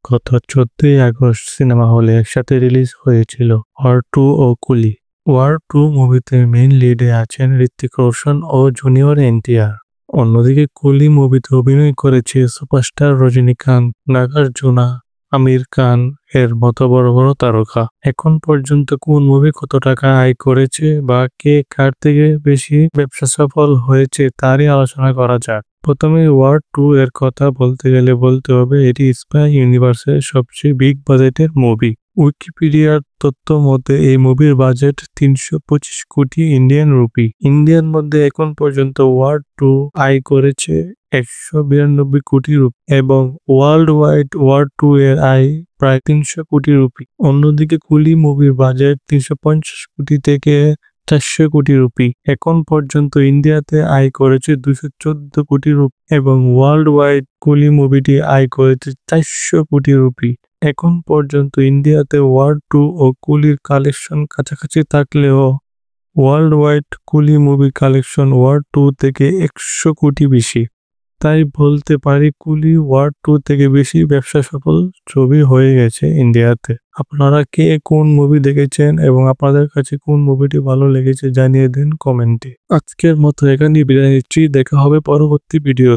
গত 14ই August cinema হলে একসাথে রিলিজ হয়েছিল ওয়ার 2 ও কুলি। ওয়ার 2 মুভিতে মেইন লিডে আছেন ঋত্বিক রোশন ও জুনিয়র এনটিআর। অন্যদিকে কুলি মুভিতে অভিনয় করেছে সুপারস্টার রজনীকান্ত, নাগার্জুনা, আমির খান এর মতো বড় বড় তারকা। এখন পর্যন্ত কোন মুভি কত টাকা আয় করেছে বা কে কার থেকে বেশি ব্যবসা সফল হয়েছে তারই আলোচনা করা যাক। প্রথমে ওয়ার 2 এর কথা বলতে গেলে বলতে হবে এটি স্পাই ইউনিভার্সের সবচেয়ে বিগ বাজেটের মুভি। উইকিপিডিয়ার তথ্য মতে এই মুভির বাজেট 325 কোটি ইন্ডিয়ান রুপি। ইন্ডিয়ার মধ্যে এখন পর্যন্ত ওয়ার 2 আয় করেছে 192 কোটি রুপি এবং ওয়ার্ল্ড ওয়াইড ওয়ার 2 এর আয় প্রায় 300 কোটি রুপি। অন্যদিকে কুলি মুভির বাজেট 350 কোটি থেকে 400 কোটি রুপি। এখন পর্যন্ত ইন্ডিয়াতে আয় করেছে 214 কোটি রুপি এবং ওয়ার্ল্ড ওয়াইড কুলি মুভিটি আয় করেছে 400 কোটি রুপি। এখন পর্যন্ত ইন্ডিয়াতে ওয়ার 2 ও কুলির কালেকশন কাছাকাছি থাকলেও ওয়ার্ল্ড ওয়াইড কুলি মুভি কালেকশন ওয়ার 2 থেকে 100 কোটি বেশি। তাই বলতে পারি কুলি ওয়ার 2 থেকে বেশি ব্যবসা সফল ছবি হয়ে গেছে ইন্ডিয়াতে। আপনারা কে কোন মুভি দেখেছেন এবং আপনাদের কাছে কোন মুভিটি ভালো লেগেছে জানিয়ে দিন কমেন্টে। আজকের মতো এখানেই বিদায় নিচ্ছি, দেখা হবে পরবর্তী ভিডিও।